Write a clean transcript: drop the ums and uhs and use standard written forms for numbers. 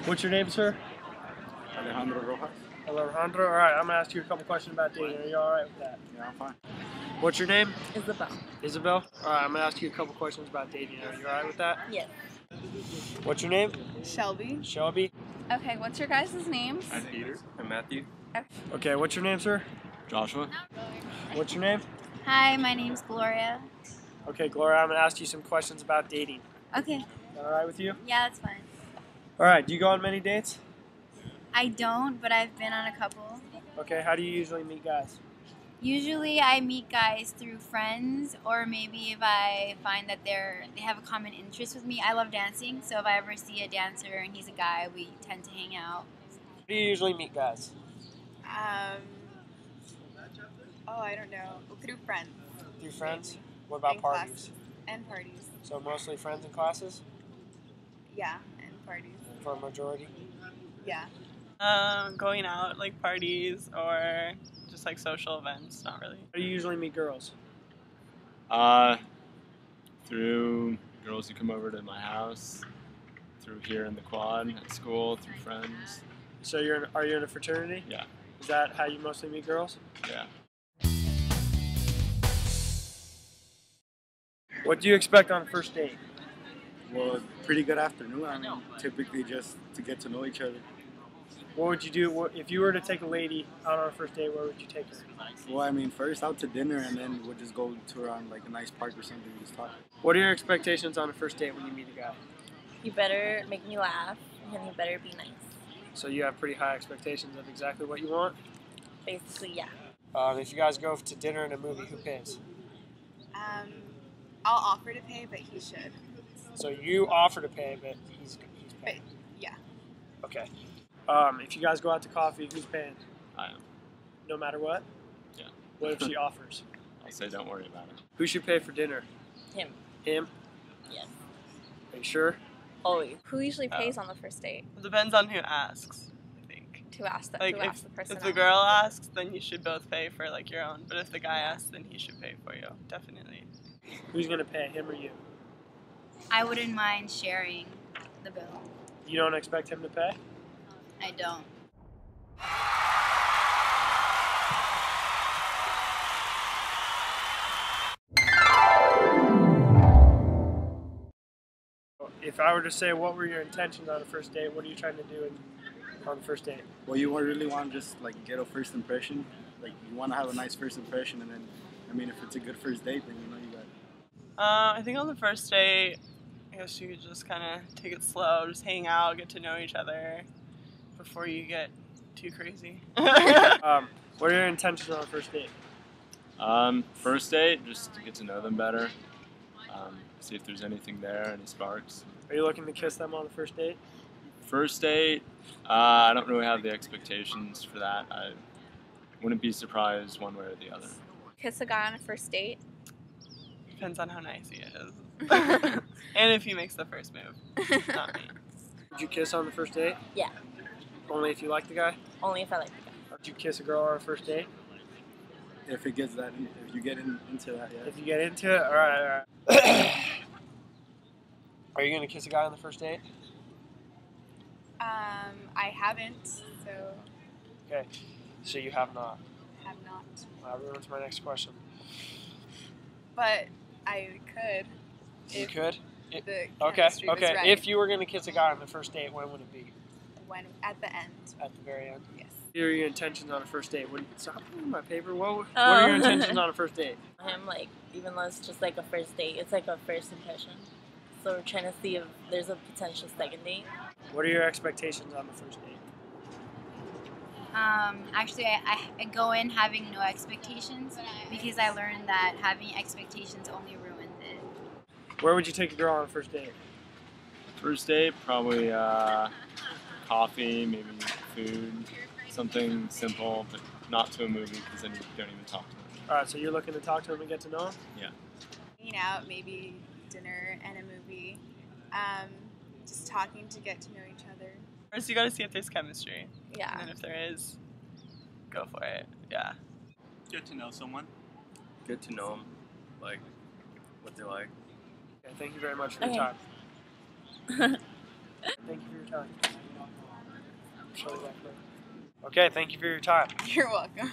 What's your name, sir? Alejandro Rojas. Alejandro. All right, I'm gonna ask you a couple questions about dating. Are you all right with that? Yeah, I'm fine. What's your name? Isabel. Isabel. All right, I'm gonna ask you a couple questions about dating. Are you all right with that? Yes. What's your name? Shelby. Shelby. Okay, what's your guys' names? I'm Peter. I'm Matthew. Okay, what's your name, sir? Joshua. What's your name? Hi, my name's Gloria. Okay, Gloria, I'm gonna ask you some questions about dating. Okay. Is that all right with you? Yeah, that's fine. All right, do you go on many dates? I don't, but I've been on a couple. Okay, how do you usually meet guys? Usually I meet guys through friends, or maybe if I find that they have a common interest with me. I love dancing, so if I ever see a dancer and he's a guy, we tend to hang out. How do you usually meet guys? I don't know. Through friends. Through friends? What about And parties? classes. And parties. So mostly friends and classes Yeah, and parties. for a majority? Yeah. Going out, like parties or just like social events, not really. How do you usually meet girls? Through girls who come over to my house, through here in the quad, at school, through friends. So are you in a fraternity? Yeah. Is that how you mostly meet girls? Yeah. What do you expect on a first date? Well, pretty good afternoon. I mean, typically just to get to know each other. What would you do if you were to take a lady out on a first date? Where would you take her? Well, I mean, first out to dinner, and then we'll just go to around like a nice park or something and just talk. What are your expectations on a first date when you meet a guy? You better make me laugh and you better be nice. So you have pretty high expectations of exactly what you want? Basically, yeah. If you guys go to dinner and a movie, who pays? I'll offer to pay, but he should. So you offer to pay, but he's But paying. yeah. Okay. If you guys go out to coffee, who's paying? I am. No matter what? Yeah. What if she offers? I'll say don't worry about it. Who should pay for dinner? Him. Him? Yes. Are you sure? Always. Who usually pays on the first date? It depends on who asks, I think. To ask that, Like who asks the person if the out? girl asks, then you should both pay for like your own. But if the guy asks, then he should pay for you. Definitely. Who's gonna pay, him or you? I wouldn't mind sharing the bill. You don't expect him to pay? I don't. If I were to say, what were your intentions on a first date? What are you trying to do on the first date? Well, you really want to just like get a first impression. Like you want to have a nice first impression, and then, I mean, if it's a good first date, then you know you got. I think on the first date, I guess you could just kind of take it slow, just hang out, get to know each other before you get too crazy. What are your intentions on a first date? First date, just to get to know them better. See if there's anything there, any sparks. Are you looking to kiss them on the first date? First date, I don't really have the expectations for that. I wouldn't be surprised one way or the other. Kiss a guy on a first date? Depends on how nice he is. And if he makes the first move. Not me. Would you kiss on the first date? Yeah. Only if you like the guy? Only if I like the guy. Would you kiss a girl on a first date? If it gets that, if you get into that, yeah. If you get into it, all right. Are you gonna kiss a guy on the first date? I haven't, so Okay, so you have not. have not. I'll move on to my next question. But I could. You If could? the Okay, chemistry was okay. right. If you were gonna kiss a guy on the first date, when would it be? When at the end. At the very end. Yes. What are your intentions on a first date? Stop reading my paper. What are your intentions on a first date? Him, like, even though it's just like a first date, it's like a first impression. So we're trying to see if there's a potential second date. What are your expectations on the first date? Actually, I go in having no expectations because I learned that having expectations only ruins it. Where would you take a girl on a first date? First date, probably coffee, maybe food, something simple, but not to a movie because then you don't even talk to them. All right, so you're looking to talk to him and get to know him? Yeah. Hanging out, maybe dinner and a movie. Just talking to get to know each other. First, you gotta see if there's chemistry. Yeah. And then if there is, go for it. Yeah. Get to know someone. Get to know them, like what they like. Okay, thank you very much for your Okay. time. Thank you for your time. Showing that clip. Okay, thank you for your time. You're welcome.